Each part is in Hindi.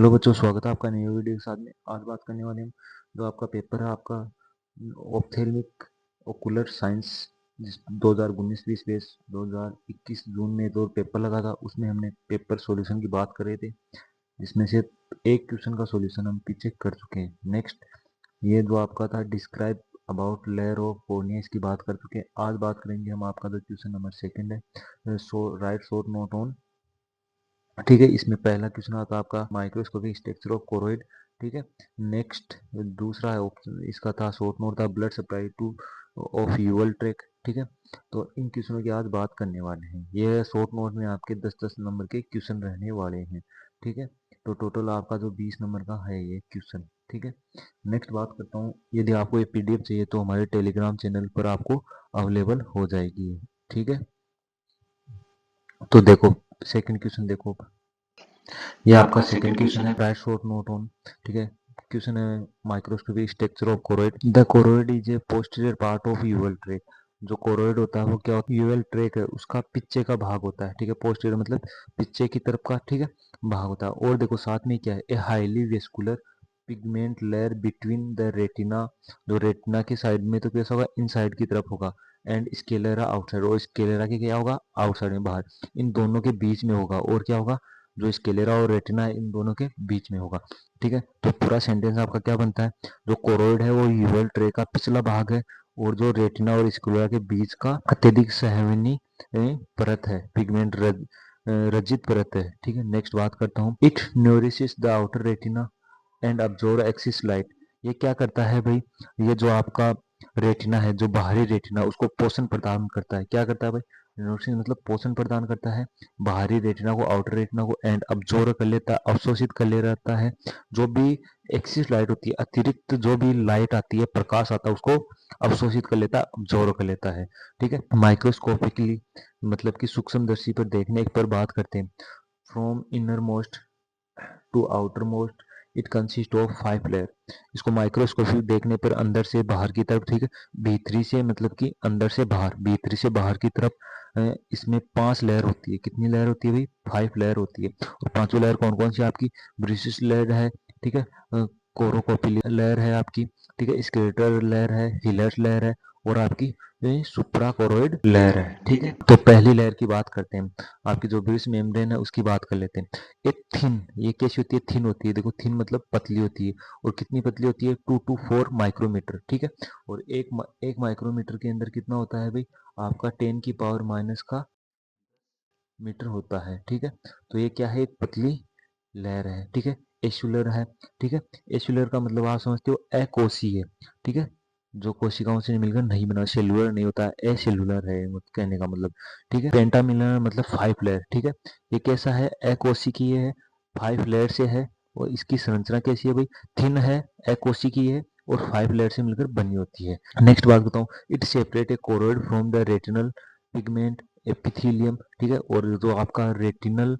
हेलो बच्चों, स्वागत है आपका नई वीडियो के साथ में। आज बात करने वाले हम जो आपका पेपर है आपका ऑप्थेल्मिक ओकुलर साइंस जिस 2019-20 बेस 2021 जून में जो पेपर लगा था उसमें हमने पेपर सॉल्यूशन की बात कर रहे थे, जिसमें से एक क्वेश्चन का सॉल्यूशन हम पीछे कर चुके हैं। नेक्स्ट ये जो आपका था describe about layer of cornea, इसकी बात कर चुके हैं। आज बात करेंगे हम आपका जो क्वेश्चन नंबर सेकंड है, सो राइट शॉर्ट नोट ऑन। ठीक है, इसमें पहला क्वेश्चन आता है आपका माइक्रोस्कोपिक स्ट्रक्चर ऑफ कोरोइड। ठीक है, नेक्स्ट दूसरा है ऑप्शन, इसका था शॉर्ट नोट था blood supply two of Yuval track. ठीक है, तो इन क्वेश्चनों की आज बात करने वाले हैं। ये शॉर्ट नोट में आपके 10-10 नंबर के क्वेश्चन रहने वाले हैं। ठीक है, तो टोटल आपका जो 20 नंबर का है ये क्वेश्चन। ठीक है, नेक्स्ट बात करता हूँ, यदि आपको ये पीडीएफ चाहिए तो हमारे टेलीग्राम चैनल पर आपको अवेलेबल हो जाएगी। ठीक है, तो देखो सेकंड क्वेश्चन देखो, ये आपका सेकंड क्वेश्चन है राइट शॉर्ट नोट ऑन। ठीक है, क्वेश्चन है microscopic structure of choroid. The choroid is a posterior part of Yuval track. जो कोरोइड होता है वो क्या होता है, यूवल ट्रैक है उसका पीछे का भाग होता है। ठीक है, पोस्टीरियर मतलब पीछे की तरफ का, ठीक है, भाग होता है। और देखो साथ में क्या है, a highly vascular pigment layer between the retina. जो रेटिना की साइड में तो कैसा होगा, इनसाइड की तरफ होगा, एंड स्केलेरा आउटसाइड, और स्केलेरा के क्या होगा, आउटसाइड में बाहर, इन दोनों के बीच में होगा। और क्या होगा, जो स्केलेरा और रेटिना इन दोनों के बीच में होगा। ठीक है, तो पूरा सेंटेंस आपका क्या बनता है, जो कोरोइड है वो यूवल ट्रे का पिछला भाग है, और जो रेटिना और स्केलेरा के बीच का अत्यधिक सहवनी परत है, पिगमेंट रजित परत है। ठीक है, नेक्स्ट बात करता हूँ, it nourishes the outer retina and absorb excess light. ये क्या करता है भाई, ये जो आपका रेटिना है, जो बाहरी रेटिना, उसको पोषण प्रदान करता है। क्या करता है भाई, न्यूट्रिशन मतलब पोषण प्रदान करता है बाहरी रेटिना को, आउटर रेटिना को, एंड अब्जॉर्ब कर लेता है, अवशोषित कर ले रहता है। जो भी एक्सिस लाइट होती है, अतिरिक्त जो भी लाइट आती है, प्रकाश आता है, उसको अवशोषित कर लेता है, अब्जॉर्ब कर लेता है। ठीक है, माइक्रोस्कोपिकली मतलब कि सूक्ष्मदर्शी पर देखने पर बात करते हैं, from inner most to outer most it consist of 5 layer. इसको माइक्रोस्कोपी देखने पर अंदर से बाहर की तरफ, ठीक है, भीतरी से मतलब कि अंदर से बाहर, भीतरी से बाहर की तरफ इसमें 5 लेयर होती है। कितनी लेयर होती है भाई, 5 लेयर होती है। और पांचों लेयर कौन कौन सी आपकी, ब्रिसिस लेयर है, ठीक है, कोरोकोपिली लेयर है आपकी, ठीक है, स्केलेटल लेयर है, हिलर्स लेयर है, और आपकी सुप्रा कोरोइड लेयर है। ठीक है, तो पहली लेयर की बात करते हैं, आपकी जो ब्रिस मेम्ब्रेन है उसकी बात कर लेते हैं। एक थिन, ये कैसी होती है, थिन होती है। देखो थिन मतलब पतली होती है, और कितनी पतली होती है, 2 to 4 माइक्रोमीटर। ठीक है, और एक माइक्रोमीटर के अंदर कितना होता है भाई, आपका 10 की पावर माइनस का मीटर होता है। ठीक है, तो ये क्या है, एक पतली लेयर है। ठीक है, एशुलर है। ठीक है, एशुलर का मतलब आप समझते हो अकोशीय। ठीक है, जो कोशिकाओं से मिलकर नहीं बना, सेलुलर नहीं होता है, एसेलुलर है कहने का मतलब। ठीक है, पेंटामिलर मतलब 5 लेयर। ठीक है, ये कैसा है, अकोशिकीय है, 5 लेयर से है। और इसकी संरचना कैसी है भाई, थिन है, अकोशिकीय है, और 5 लेयर से मिलकर बनी होती है। नेक्स्ट बात बताऊं, it separate A choroid from the retinal pigment epithelium. ठीक है, और जो आपका रेटिनल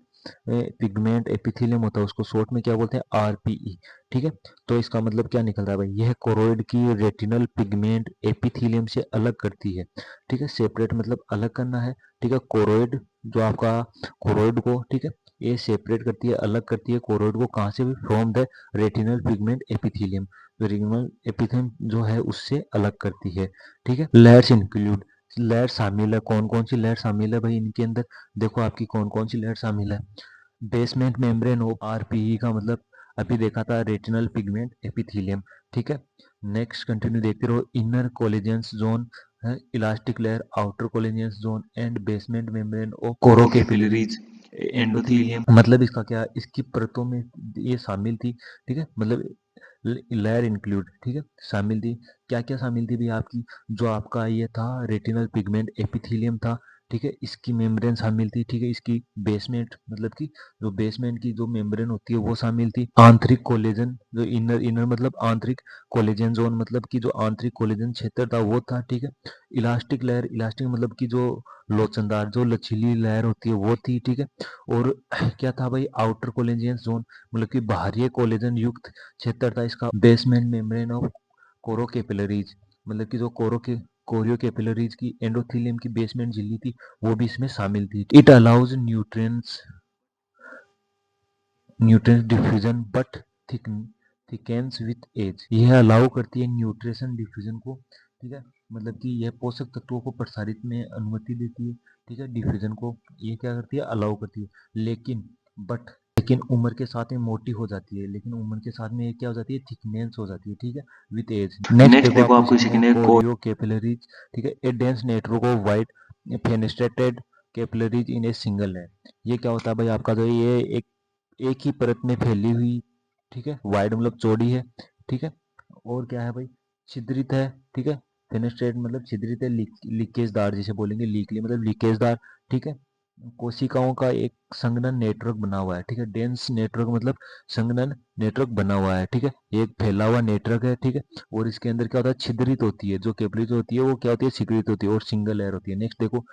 पिगमेंट एपिथेलियम होता है उसको शॉर्ट में क्या बोलते हैं, आरपीई। ठीक है, तो इसका मतलब क्या निकल रहा है भाई, यह कोरोइड की रेटिनल पिगमेंट एपिथेलियम से अलग करती है। ठीक है, सेपरेट मतलब अलग करना है। ठीक है, कोरोइड जो आपका कोरोइड को, ठीक है, ये सेपरेट करती है, अलग करती है कोरोइड को, कहाँ से भी, from the retinal pigment epithelium. Retinal epithelium जो है उससे अलग करती है। ठीक है, लेयर्स इंक्लूड, लेयर शामिल है, कौन कौन सी लेयर शामिल है भाई इनके अंदर, देखो आपकी कौन कौन सी लेयर शामिल है। बेसमेंट मेम्ब्रेन ऑफ आरपीई का मतलब अभी देखा था रेटिनल पिगमेंट एपिथेलियम। ठीक है, नेक्स्ट कंटिन्यू देखते रहो, इनर कोलेजेंस जोन है, elastic layer, outer collagenous zone, and basement membrane of chorio capillaries endothelium. मतलब इसका क्या, इसकी परतों में ये शामिल थी। ठीक है, मतलब लेयर इंक्लूड, ठीक है, शामिल थी। क्या क्या शामिल थी भी आपकी, जो आपका ये था रेटिनल पिगमेंट एपिथेलियम था। ठीक है, इसकी मेम्ब्रेन शामिल थी। ठीक है, इसकी बेसमेंट मतलब कि जो बेसमेंट की जो मेम्ब्रेन होती है वो शामिल थी। आंतरिक कोलेजन, जो इनर इनर मतलब आंतरिक, कोलेजन जोन मतलब कि जो आंतरिक कोलेजन क्षेत्र था वो था। ठीक है, इलास्टिक लेयर, इलास्टिक मतलब कि जो लोचनदार, जो लचीली लेयर होती है वो थी। ठीक है, और क्या था भाई, आउटर कोलेजन जोन मतलब कि बाहरी कोलेजन युक्त क्षेत्र था इसका। Basement membrane of chorio capillaries मतलब कि जो कोरियो कैपिलरीज की एंडोथेलियम की बेसमेंट झिल्ली थी वो भी इसमें शामिल थी। It allows nutrients nutrient diffusion but thickens with age. यह अलाउ करती है न्यूट्रिशन डिफ्यूजन को, ठीक है, मतलब कि यह पोषक तत्वों को प्रसारित में अनुमति देती है, ठीक है, डिफ्यूजन को ये क्या करती है, अलाउ करती है। लेकिन उम्र के साथ में मोटी हो जाती है, लेकिन उम्र के साथ में ये क्या हो जाती है, थिकनेस हो जाती है, ठीक है, विथ एज। नेक्स्ट देखो आपको सीखना है कोरियो कैपिलरीज, ठीक है, ए dense network of white fenestrated capillaries in a single layer. ये क्या होता है भाई, आपका जो ये एक ही परत में फैली हुई, ठीक है, वाइड मतलब चौड़ी है, ठीक है, और क्या है भाई, छिद्रित है, ठीक है, फेनेस्ट्रेट मतलब छिद्रित है, लीकेजदार, जिसे बोलेंगे लीकली मतलब लीकेजदार, ठीक है, कोशिकाओं का एक संघनन नेटवर्क बना हुआ है, ठीक है, डेंस नेटवर्क मतलब संघनन नेटवर्क बना हुआ है, ठीक है, ये एक फैला हुआ नेटवर्क है, ठीक है, और इसके अंदर क्या होता है, छिद्रित होती है, जो कैपिलरीज होती है वो क्या होती है, छिद्रित होती है और सिंगल लेयर होती है। नेक्स्ट देखो,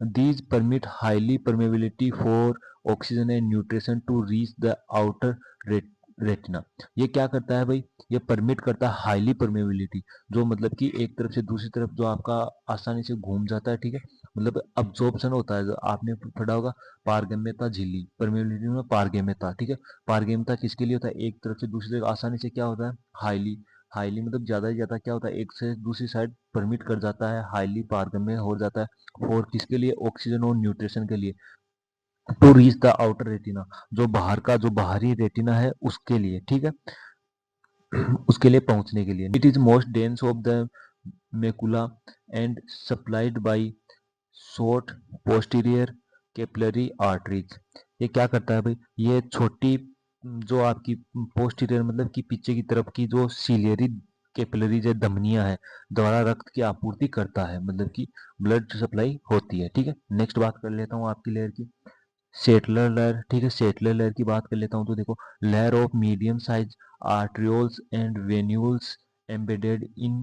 these permit highly permeability for oxygen and nutrition to reach the outer retina. ये क्या करता है भाई, ये परमिट करता है हाईली परमेबिलिटी, जो मतलब कि एक तरफ से दूसरी तरफ जो आपका आसानी से घूम जाता है, ठीक है, मतलब अब्जॉर्प्शन होता है, जो आपने पढ़ा होगा पारगम्यता झिल्ली, परमेबिलिटी में पारगम्यता, ठीक है, पारगम्यता किसके लिए होता है, एक तरफ से दूसरी तरफ आसानी से क्या होता है, हाईली, हाईली मतलब ज्यादा से ज्यादा क्या होता है, एक से दूसरी साइड परमिट कर जाता है, हाईली पारगम्य हो जाता है, और किसके लिए, ऑक्सीजन और न्यूट्रिशन के लिए, to reach the outer retina, जो बाहर का जो बाहरी रेटिना है उसके लिए, ठीक है, उसके लिए पहुंचने के लिए। It is most dense of the macula and supplied by short posterior capillary arteries. ये क्या करता है भाई, ये छोटी जो आपकी पोस्टीरियर मतलब कि पीछे की तरफ की जो सीलियरी कैपिलरीज है, धमनियां है, द्वारा रक्त की आपूर्ति करता है, मतलब कि ब्लड सप्लाई होती है, ठीक है। नेक्स्ट बात कर लेता हूँ आपकी लेयर की, सेटलर लेयर, ठीक है, सेटलर लेयर की बात कर लेता हूँ तो देखो, layer of medium size arterioles and venules embedded in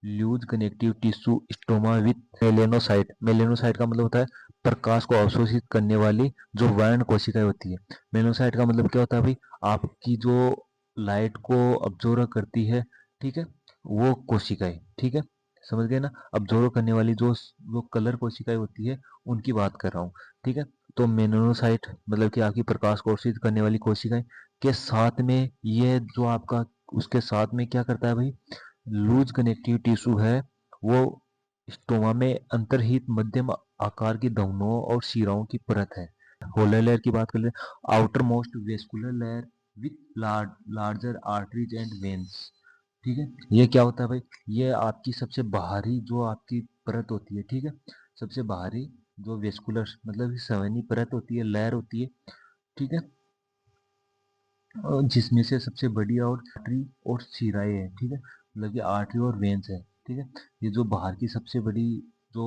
loose connective tissue stroma with melanocyte. Melanocyte का मतलब होता है प्रकाश को अवशोषित करने वाली जो वर्ण कोशिकाएं होती है। मेलेनोसाइट का मतलब क्या होता है भाई, आपकी जो लाइट को अब्जॉर्व करती है, ठीक है, वो कोशिकाएं, ठीक है, समझ गए ना, अब्जॉर्व करने वाली जो कलर कोशिकाएं होती है उनकी बात कर रहा हूँ, ठीक है। तो मेलानोसाइट मतलब कि आपकी प्रकाश को अवशोषित करने वाली कोशिकाएं के साथ में ये जो आपका उसके साथ में क्या करता है भाई, लूज कनेक्टिव टिश्यू है, वो स्टोमा में अंतर्हित मध्यम आकार की धमनियों और शिराओं की परत है। होलर लेयर की बात कर ले, outer most vascular layer with larger arteries and veins, ठीक है। ये क्या होता है भाई, ये आपकी सबसे बाहरी जो आपकी परत होती है, ठीक है, सबसे बाहरी जो वेस्कुलर मतलब कि संवहनी परत होती है, लेयर होती है, ठीक है, जिसमें से सबसे बड़ी और आर्टरी और शिराएं है, ठीक है, मतलब कि आर्टरी और वेन्स है, ठीक है। ये जो बाहर की सबसे बड़ी जो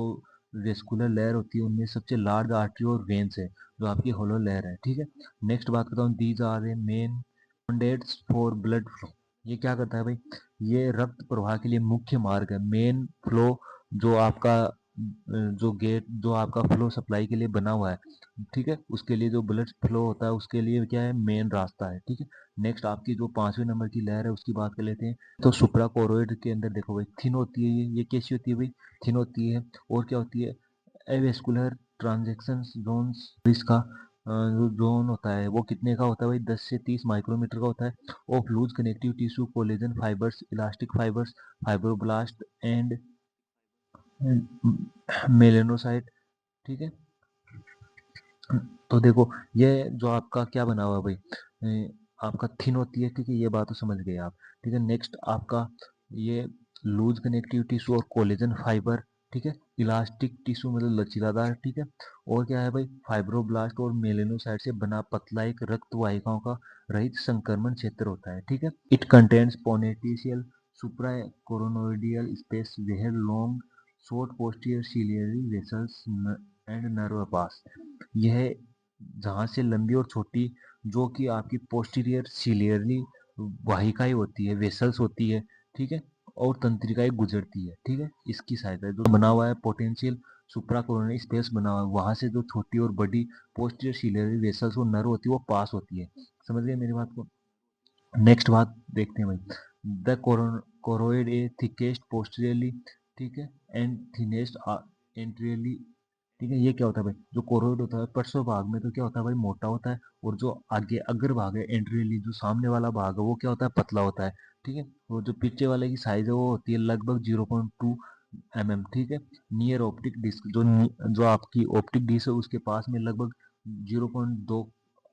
वेस्कुलर लेयर होती है उनमें सबसे लार्ज आर्टरी और वेन्स है, जो आपकी होलो लेयर है, ठीक है। नेक्स्ट बात करता हूँ, these are a main conduits for blood flow. ये क्या करता है भाई, ये रक्त प्रवाह के लिए मुख्य मार्ग है, मेन फ्लो, जो आपका जो गेट जो आपका फ्लो सप्लाई के लिए बना हुआ है, ठीक है, उसके लिए जो ब्लड फ्लो होता है उसके लिए क्या है, मेन रास्ता है, ठीक है। नेक्स्ट आपकी जो 5वें नंबर की लेयर है उसकी बात कर लेते हैं। तो सुप्रा कोरोइड के अंदर देखो भाई, थिन होती है, ये कैसी होती है भाई, थिन होती है, और क्या होती है, एवेस्कुलर ट्रांजेक्शन जोन्स, इसका जो जोन होता है वो कितने का होता है भाई, 10 से 30 माइक्रोमीटर का होता है, of loose connective tissue, collagen fibres, elastic fibres, fibroblast and melanocyte, ठीक है। तो देखो, ये जो आपका क्या बना हुआ है भाई, आपका थिन होती है, ठीक है, ये बात तो समझ गए आप, ठीक है। नेक्स्ट आपका ये लूज कनेक्टिव टिश्यू और कोलेजन फाइबर, ठीक है, इलास्टिक टिश्यू मतलब लचीलादार, ठीक है, और क्या है भाई, फाइब्रोब्लास्ट और मेलेनोसाइट से बना पतला एक रक्त वाहिकाओं का रहित संक्रमण क्षेत्र होता है, ठीक है। It contains potential supra choroidal space where long short posterior ciliary vessels and nerve pass. यह जहाँ से लंबी और छोटी जो कि आपकी पोस्टीरियर सीलियरली वाहिकाएं होती है, वेसल्स होती है, ठीक है, और तंत्रिकाएं गुजरती है, ठीक है, इसकी सहायता जो बना हुआ है पोटेंशियल सुप्रा कोरोनरी स्पेस बना हुआ है, वहां से जो छोटी और बड़ी पोस्टीरियर सीलियरी वेसल्स और नर्व होती है वो पास होती है। समझ गए मेरी बात को। नेक्स्ट बात देखते हैं भाई, the choroid A thickest posteriorly, ठीक है, एंड थिनेस्ट एंटीरियरली ठीक है। ये क्या होता है भाई, जो कोरोइड होता है परसों भाग में तो क्या होता है भाई, मोटा होता है, और जो आगे अग्र भाग है एंट्रियली, जो सामने वाला भाग है वो क्या होता है, पतला होता है। ठीक है। और जो पीछे वाले की साइज है वो होती है लगभग 0.2 mm। ठीक है। नियर ऑप्टिक डिस्क, जो आपकी ऑप्टिक डिस्क है उसके पास में लगभग 0.2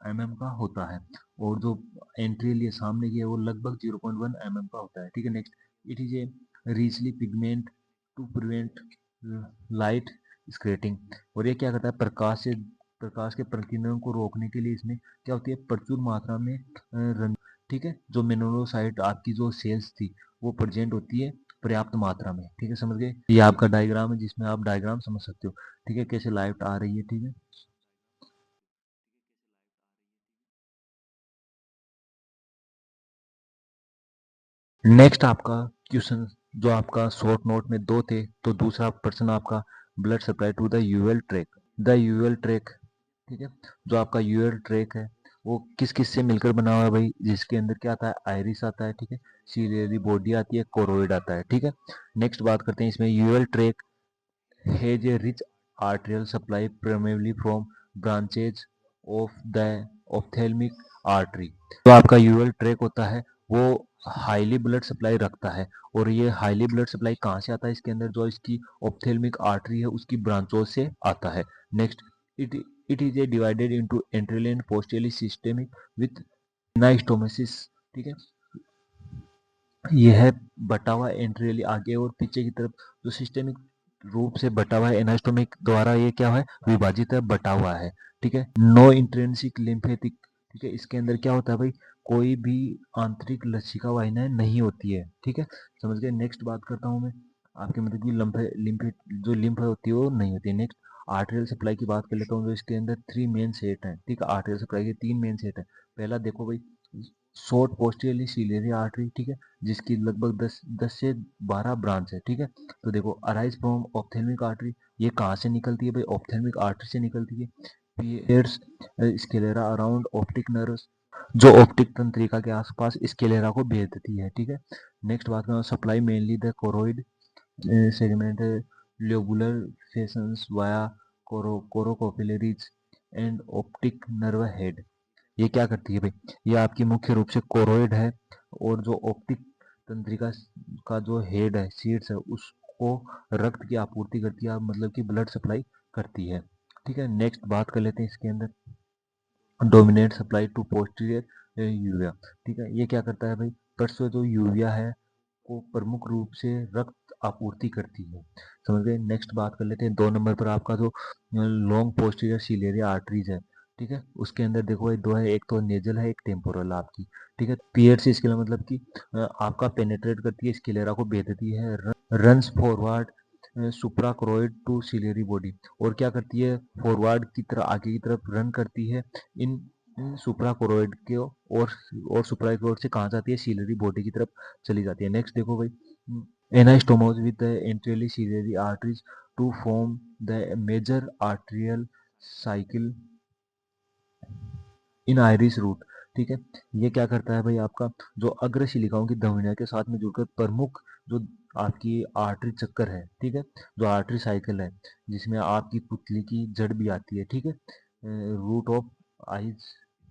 mm का होता है, और जो एंट्रियली सामने की है वो लगभग 0.1 mm का होता है। ठीक है। Next, it is a richly pigment to prevent light scattering. और ये क्या करता है, प्रकाश के प्रकीर्णन को रोकने के लिए इसमें क्या होती है, प्रचुर मात्रा में रंग, ठीक है, जो मेलानोसाइट आपकी जो सेल्स थी वो प्रेजेंट होती है पर्याप्त मात्रा में। ठीक है, समझ गए। ये आपका डायग्राम है जिसमें आप डायग्राम समझ सकते हो। ठीक है, कैसे लाइट आ रही है। ठीक है। नेक्स्ट आपका क्वेश्चन, जो आपका शॉर्ट नोट में दो थे, तो दूसरा प्रश्न आपका, blood supply to the uveal tract. The uveal tract, ठीक है, जो आपका यूएल ट्रैक है वो किस किस से मिलकर बना हुआ है भाई, जिसके अंदर क्या आता है, आयरिस आता है, ठीक है, सीलियरी बॉडी आती है, कोरोइड आता है। ठीक है। नेक्स्ट बात करते हैं इसमें, uveal tract has a rich arterial supply primarily from branches of the ophthalmic artery. जो आपका यूएल ट्रैक होता है वो हाईली ब्लड सप्लाई रखता है, और ये हाईली ब्लड सप्लाई कहाँ से आता है, इसके अंदर जो इसकी ऑप्थेल्मिक आर्टरी है उसकी ब्रांचों से आता है। Next, it it is a divided into anterior and posteriorly systemic with nystagmus. ठीक है। यह बटा हुआ एंट्रियली आगे और पीछे की तरफ, जो सिस्टेमिक रूप से बटा हुआ है, एनास्टोमिक द्वारा ये क्या है, विभाजित है, बटा हुआ है। ठीक है। नो इंट्रिंसिक लिम्फेटिक, ठीक है, इसके अंदर क्या होता है भाई, कोई भी आंतरिक लसिका वाहिनियां नहीं होती है। ठीक है, समझ गए। नेक्स्ट बात करता हूँ मैं आपके, मतलब कि लिम्फे जो लिम्फ होती है वो नहीं होती है। नेक्स्ट, आर्टेरियल सप्लाई की बात कर लेता हूँ, जो इसके अंदर थ्री मेन सेट हैं। ठीक है, आर्टेरियल सप्लाई के तीन मेन सेट है। पहला देखो भाई, शॉर्ट पोस्टियरली सीलियरी आर्टरी, ठीक है, जिसकी लगभग 10 से 12 ब्रांच है। ठीक है। तो देखो, अराइज फ्रॉम ऑप्थेल्मिक आर्टरी, ये कहाँ से निकलती है भाई, ऑप्थेल्मिक आर्टरी से निकलती है। Pierce sclera around optic nerves, जो ऑप्टिक तंत्रिका के आसपास स्केलेरा को भेजती है। ठीक है। नेक्स्ट बात करें, supply mainly the choroid segment lobular fashions via choriocapillaries and optic nerve head. ये क्या करती है भाई, ये आपकी मुख्य रूप से कोरोइड है, और जो ऑप्टिक तंत्रिका का जो हेड है, सीड्स है, उसको रक्त की आपूर्ति करती है, मतलब कि ब्लड सप्लाई करती है। ठीक है। नेक्स्ट बात कर लेते हैं इसके अंदर, dominate supply to posterior uvea. ठीक है, ये क्या करता है भाई, परसों जो यूरिया है को प्रमुख रूप से रक्त आपूर्ति करती है। समझ गए। नेक्स्ट बात कर लेते हैं, 2 नंबर पर आपका जो लॉन्ग पोस्टीरियर सीलियरी आर्टरीज है। ठीक है, उसके अंदर देखो भाई दो है, एक तो नेजल है, एक टेम्पोरल आपकी। ठीक है, पियर्स स्केलर मतलब कि आपका पेनेट्रेट करती है, स्केलेरा को भेजती है, runs forward suprachoroid to ciliary body, और क्या करती है, फॉरवर्ड की तरफ, आगे की तरफ रन करती है, इन सुप्राक्रोइड के, और सुप्राक्रोइड से कहाँ जाती है, सिलेरी बॉडी की तरफ चली जाती है। नेक्स्ट देखो भाई, anastomose with the anteriorly ciliary arteries to form the major arterial circle in iris root. ठीक है, ये क्या करता है भाई, आपका जो अग्र शिलिकाओं की धमनियों के साथ में जुड़कर प्रमुख जो आपकी आर्टरी चक्कर है, ठीक है, जो आर्टरी साइकिल है, जिसमें आपकी पुतली की जड़ भी आती है। ठीक है, रूट ऑफ आइज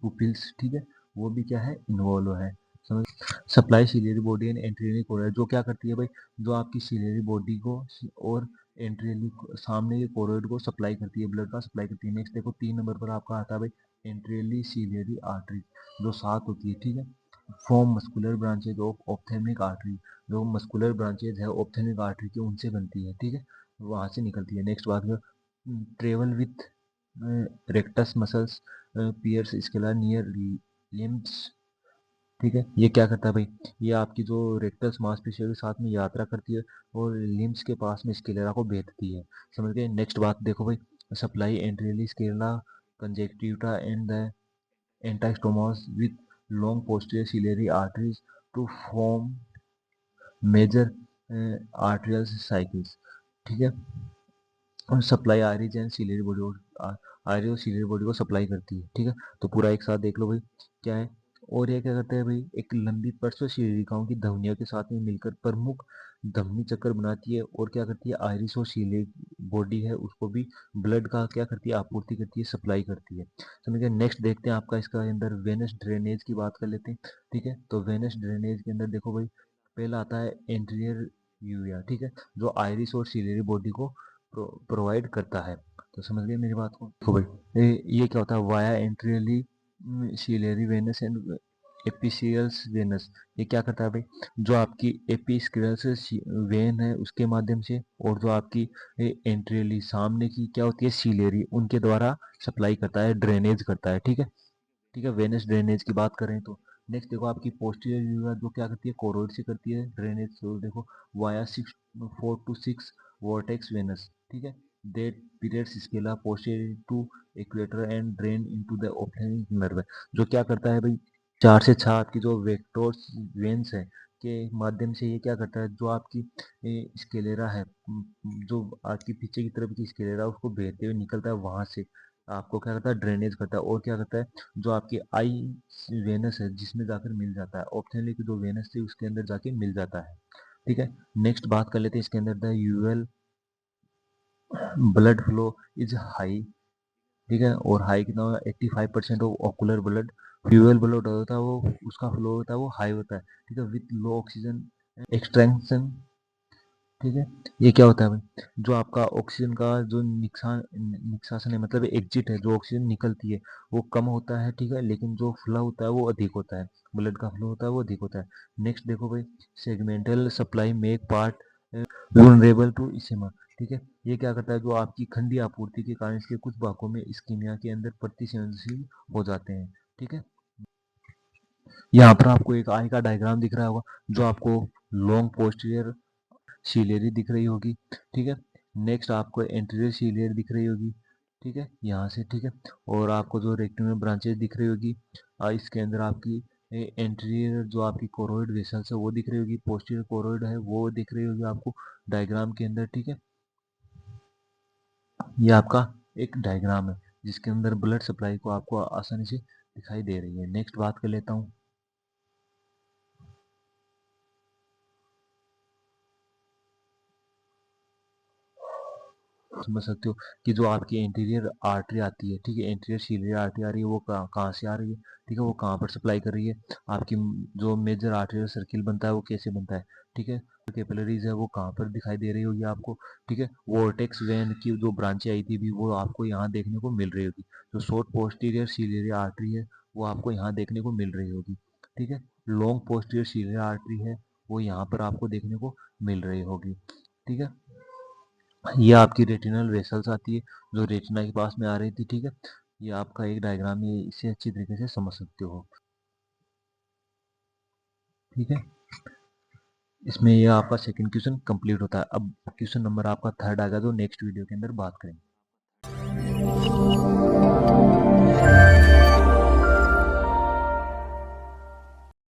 पुपिल्स, ठीक है, वो भी क्या है, इन्वॉल्व है। समझ। Supply ciliary body and anteriorly choroid, जो क्या करती है भाई, जो आपकी सिलियरी बॉडी को और एंट्रियली सामने के कोरोइड को सप्लाई करती है, ब्लड का सप्लाई करती है। नेक्स्ट देखो, 3 नंबर पर आपका आता है भाई एंट्रियली सीलियरी आर्टरी, जो 7 होती है। ठीक है, form muscular branches of ophthalmic artery, जो मस्कुलर ब्रांचेज है ऑप्थेल्मिक आर्टरी की, उनसे बनती है। ठीक है, वहां से निकलती है। नेक्स्ट बात में, travel with rectus muscles pierce sclera near limbus. ठीक है, ये क्या करता है भाई, ये आपकी जो रेक्टस मांसपेशियों के साथ में यात्रा करती है, और लिम्स के पास में स्केलेरा को भेजती है। समझ गए। नेक्स्ट बात देखो भाई, supply anteriorly sclera conjunctiva and the anastomoses with long posterior ciliary arteries to form major arterial circles. ठीक है, और supply iris and ciliary body, iris और सिलियरी बॉडी को सप्लाई करती है। ठीक है, तो पूरा एक साथ देख लो भाई, क्या है, और ये क्या करता है भाई, एक लंबी पर्श्वशिलिकाओं की धमनियों के साथ में मिलकर प्रमुख धमनी चक्कर बनाती है, और क्या करती है, आइरिस और सीलिएट बॉडी है उसको भी ब्लड का क्या करती है, आपूर्ति करती है, सप्लाई करती है। समझ गए। नेक्स्ट देखते हैं आपका इसका अंदर वेनस ड्रेनेज की बात कर लेते हैं। ठीक है, तो वेनस ड्रेनेज के अंदर देखो भाई, पहला आता है एंटीरियर यूरिया। ठीक है, जो आइरिस और सीलियरी बॉडी को प्रोवाइड करता है। तो समझ गए मेरी बात को। देखो भाई, ये क्या होता है, via anteriorly ciliary venous and episcleral venous. ये क्या करता है भाई, जो आपकी एपिस्क्लेरस वेन है उसके माध्यम से, और जो आपकी एंट्रियली सामने की क्या होती है, सीलियरी, उनके द्वारा सप्लाई करता है, ड्रेनेज करता है। ठीक है, ठीक है, वेनस ड्रेनेज की बात करें तो नेक्स्ट देखो आपकी पोस्टीरियर यूरिया जो क्या करती है, कोरोइड से करती है ड्रेनेज। तो देखो वाया 4 to 6 वर्टेक्स वेनस। ठीक है, that periods scala posterior to equator and drain into the ophthalmic nerve। जो क्या करता है भाई, 4 से 6 आपकी जो वेक्टोर्स वेन्स है के माध्यम से ये क्या करता है, जो आपकी स्केलेरा है, जो आपकी पीछे की तरफ की स्केलेरा उसको भेजते हुए निकलता है वहां से, आपको क्या करता है, ड्रेनेज करता है। और क्या करता है, जो आपकी आई वेनस है जिसमें जाकर मिल जाता है, ऑप्थेलिक जो वेनस थी उसके अंदर जाके मिल जाता है। ठीक है, नेक्स्ट बात कर लेते हैं इसके अंदर, the uveal blood flow is high. ठीक है, और हाई कितना होगा, 85% of ocular blood, uveal blood होता है वो, उसका फ्लो होता है वो हाई होता है। ठीक है, विथ लो ऑक्सीजन एक्सट्रैक्शन। ठीक है, ये क्या होता है भाई, जो आपका ऑक्सीजन का जो निष्कासन है, मतलब एग्जिट है, जो ऑक्सीजन निकलती है वो कम होता है। ठीक है, लेकिन जो फ्लो होता है वो अधिक होता है, ब्लड का फ्लो होता है वो अधिक होता है। नेक्स्ट देखो भाई, segmental supply make part vulnerable to ischemia. ठीक है, ये क्या करता है, जो आपकी खंडीय आपूर्ति के कारण इसके कुछ भागों में इस्कीमिया के अंदर प्रतिसंवेदनशील हो जाते हैं। ठीक है, यहाँ पर आपको एक आई का डायग्राम दिख रहा होगा, जो आपको लॉन्ग पोस्टीरियर सीलियरी दिख रही होगी। ठीक है, नेक्स्ट आपको एंटीरियर सीलियर दिख रही होगी। ठीक है, यहाँ से। ठीक है, और आपको जो रेक्टम में ब्रांचेस दिख रही होगी, इसके अंदर आपकी एंटीरियर जो आपकी कोरोइड वेसल्स है वो दिख रही होगी, पोस्टीरियर कोरोइड है वो दिख रही होगी आपको डायग्राम के अंदर। ठीक है, ये आपका एक डायग्राम है जिसके अंदर ब्लड सप्लाई को आपको आसानी से दिखाई दे रही है। नेक्स्ट बात कर लेता हूँ, समझ सकते हो कि जो आपकी इंटीरियर आर्टरी आती है, ठीक है, इंटीरियर सीलियर आर्टरी आ रही है, वो कहाँ से आ रही है, ठीक है, वो कहाँ पर सप्लाई कर रही है, आपकी जो मेजर आर्टेरियल सर्किल बनता है वो कैसे बनता है। ठीक है, कैपिलरीज है वो कहाँ पर दिखाई दे रही होगी आपको। ठीक है, वोर्टेक्स वेन की जो ब्रांचें आई थी भी वो आपको यहाँ देखने को मिल रही होगी। जो शॉर्ट पोस्टीरियर सीलियर आर्टरी है वो आपको यहाँ देखने को मिल रही होगी। ठीक है, लॉन्ग पोस्टीरियर सीलियर आर्टरी है वो यहाँ पर आपको देखने को मिल रही होगी। ठीक है, ये आपकी रेटिनल वेसल्स आती है जो रेटिना के पास में आ रही थी। ठीक है, ये आपका एक डायग्राम, ये इसे अच्छी तरीके से समझ सकते हो। ठीक है, इसमें ये आपका सेकंड क्वेश्चन कंप्लीट होता है। अब क्वेश्चन नंबर आपका थर्ड आएगा जो नेक्स्ट वीडियो के अंदर बात करेंगे।